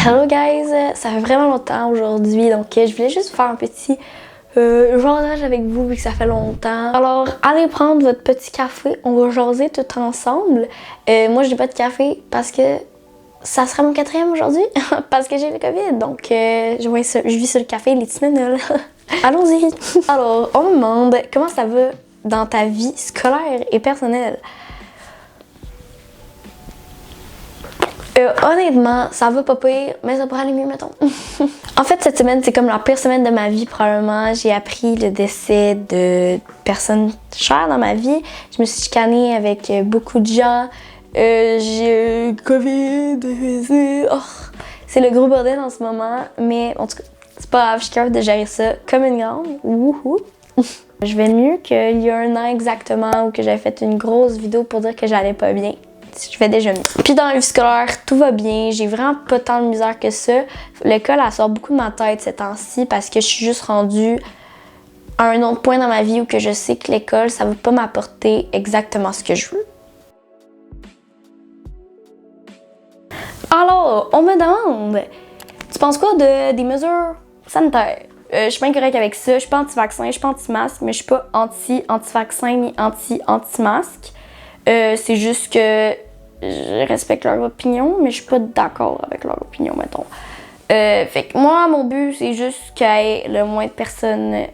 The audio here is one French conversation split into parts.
Hello guys, ça fait vraiment longtemps aujourd'hui, donc je voulais juste faire un petit jasage avec vous vu que ça fait longtemps. Alors, allez prendre votre petit café, on va jaser tout ensemble. Moi, je n'ai pas de café parce que ça sera mon 4e aujourd'hui, parce que j'ai le COVID, donc je vis sur le café et les Tylenol. Allons-y! Alors, on me demande comment ça va dans ta vie scolaire et personnelle. Honnêtement, ça va pas pire, mais ça pourrait aller mieux, mettons. En fait, cette semaine, c'est comme la pire semaine de ma vie, probablement. J'ai appris le décès de personnes chères dans ma vie. Je me suis chicanée avec beaucoup de gens. J'ai eu COVID. C'est le gros bordel en ce moment, mais en tout cas, c'est pas grave, je suis capable de gérer ça comme une grande. Wouhou! Je vais mieux qu'il y a un an exactement où que j'avais fait une grosse vidéo pour dire que j'allais pas bien. Je vais déjà mieux. Puis dans la vie scolaire, tout va bien. J'ai vraiment pas tant de misère que ça. L'école, elle sort beaucoup de ma tête ces temps-ci parce que je suis juste rendue à un autre point dans ma vie où que je sais que l'école, ça va pas m'apporter exactement ce que je veux. Alors, on me demande, tu penses quoi des mesures sanitaires? Je suis bien correcte avec ça. Je suis pas anti-vaccin, je suis pas anti-masque, mais je suis pas anti-vaccin ni anti-masque. C'est juste que je respecte leur opinion, mais je suis pas d'accord avec leur opinion, mettons. Fait que moi, mon but, c'est juste qu'il y ait le moins de personnes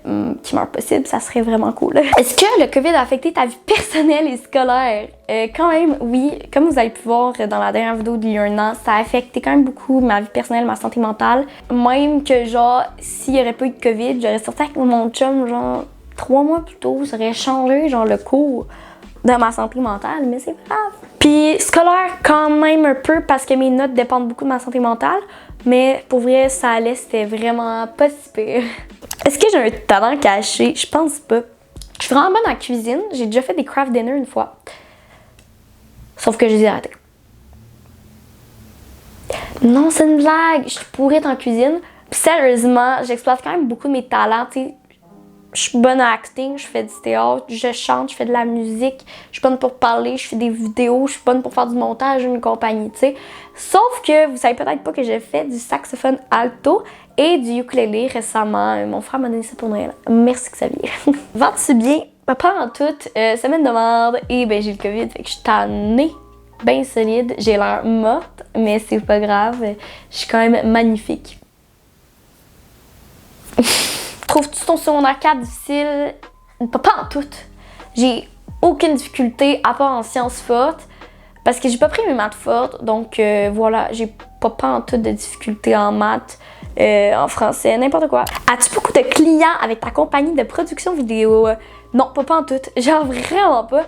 qui meurent possible. Ça serait vraiment cool. Est-ce que le COVID a affecté ta vie personnelle et scolaire? Quand même, oui. Comme vous avez pu voir dans la dernière vidéo d'il y a un an, ça a affecté quand même beaucoup ma vie personnelle, ma santé mentale. Même que, genre, s'il y aurait pas eu de COVID, j'aurais sorti avec mon chum, genre, 3 mois plus tôt. Ça aurait changé, genre, le cours de ma santé mentale, mais c'est grave. Puis scolaire quand même un peu parce que mes notes dépendent beaucoup de ma santé mentale, mais pour vrai, ça allait, c'était vraiment pas si pire. Est-ce que j'ai un talent caché? Je pense pas. Je suis vraiment bonne en cuisine. J'ai déjà fait des craft dinner une fois. Sauf que je les ai arrêtés. Non, c'est une blague. Je suis pourrie en cuisine. Puis sérieusement, j'exploite quand même beaucoup de mes talents, tu sais. Je suis bonne à acting, je fais du théâtre, je chante, je fais de la musique, je suis bonne pour parler, je fais des vidéos, je suis bonne pour faire du montage, une compagnie, tu sais. Sauf que vous savez peut-être pas que j'ai fait du saxophone alto et du ukulélé récemment. Mon frère m'a donné ça pour Noël. Merci Xavier. Vas-tu bien? Pas en tout, semaine de merde et ben j'ai le COVID, fait que je suis tannée, bien solide. J'ai l'air morte, mais c'est pas grave, je suis quand même magnifique. Trouves-tu ton secondaire 4 difficile? Pas en tout. J'ai aucune difficulté à part en sciences fortes parce que j'ai pas pris mes maths fortes. Donc voilà, j'ai pas en tout de difficulté en maths, en français, n'importe quoi. As-tu beaucoup de clients avec ta compagnie de production vidéo? Non, pas en tout. Genre vraiment pas.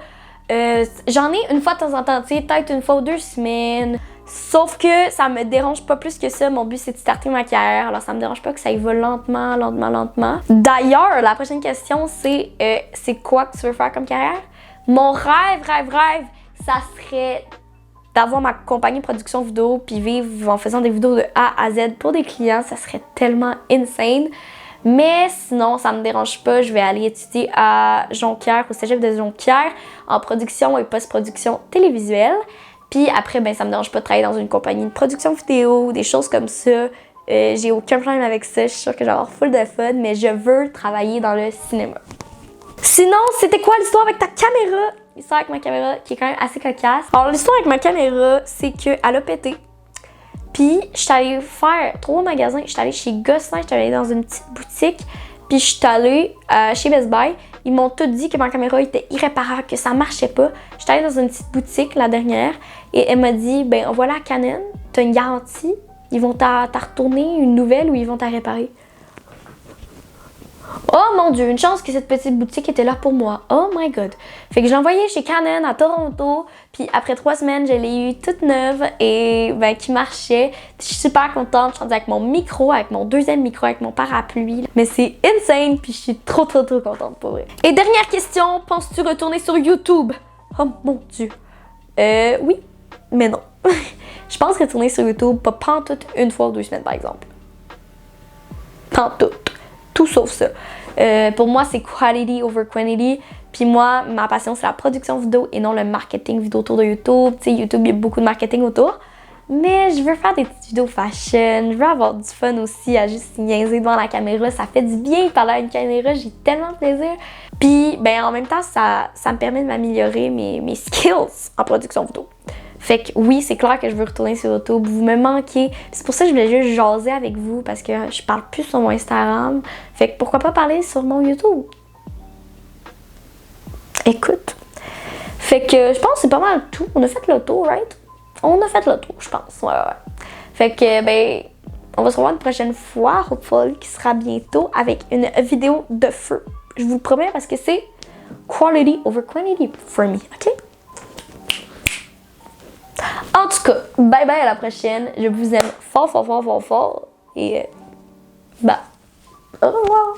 J'en ai une fois de temps en temps, tu sais, peut-être une fois ou 2 semaines. Sauf que ça me dérange pas plus que ça. Mon but, c'est de starter ma carrière. Alors, ça me dérange pas que ça y va lentement. D'ailleurs, la prochaine question, c'est quoi que tu veux faire comme carrière? Mon rêve, ça serait d'avoir ma compagnie de production vidéo puis vivre en faisant des vidéos de A à Z pour des clients. Ça serait tellement insane. Mais sinon, ça me dérange pas. Je vais aller étudier à Jonquière, au cégep de Jonquière, en production et post-production télévisuelle. Puis après, ben ça me dérange pas de travailler dans une compagnie de production vidéo, des choses comme ça. J'ai aucun problème avec ça. Je suis sûre que je vais avoir full de fun, mais je veux travailler dans le cinéma. Sinon, c'était quoi l'histoire avec ta caméra? L'histoire avec ma caméra qui est quand même assez cocasse. Alors, l'histoire avec ma caméra, c'est qu'elle a pété. Puis, je suis allée faire 3 magasins. Je suis allée chez Gosselin, je suis allée dans une petite boutique. Puis, je suis allée chez Best Buy. Ils m'ont tout dit que ma caméra était irréparable, que ça marchait pas. Je suis allée dans une petite boutique, la dernière, et elle m'a dit, ben voilà Canon, t'as une garantie. Ils vont t'en retourner une nouvelle ou ils vont t'en réparer. Oh mon Dieu, une chance que cette petite boutique était là pour moi. Oh my God. Fait que je l'ai envoyée chez Canon à Toronto. Puis après 3 semaines, je l'ai eu toute neuve et ben qui marchait. Je suis super contente. Je suis rendue avec mon micro, avec mon 2e micro, avec mon parapluie. Mais c'est insane. Puis je suis trop contente pour vrai. Et dernière question, penses-tu retourner sur YouTube? Oh mon Dieu. Oui, mais non. Je pense retourner sur YouTube, pas pantoute une fois ou 2 semaines par exemple. Pantoute. Tout sauf ça. Pour moi, c'est quality over quantity. Puis moi, ma passion, c'est la production vidéo et non le marketing vidéo autour de YouTube. Tu sais, YouTube, il y a beaucoup de marketing autour. Mais je veux faire des petites vidéos fashion, je veux avoir du fun aussi à juste niaiser devant la caméra. Ça fait du bien parler à une caméra, j'ai tellement de plaisir. Puis, ben en même temps, ça me permet de m'améliorer mes skills en production vidéo. Fait que oui, c'est clair que je veux retourner sur YouTube. Vous me manquez. C'est pour ça que je voulais juste jaser avec vous parce que je parle plus sur mon Instagram. Fait que pourquoi pas parler sur mon YouTube? Écoute. Fait que je pense que c'est pas mal tout. On a fait le tour, right? On a fait le tour, je pense. Ouais. Fait que, ben, on va se revoir une prochaine fois, hopefully, qui sera bientôt avec une vidéo de feu. Je vous le promets parce que c'est quality over quantity for me, ok? En tout cas, bye bye à la prochaine. Je vous aime fort, fort, fort, fort, fort. Et, bah, au revoir.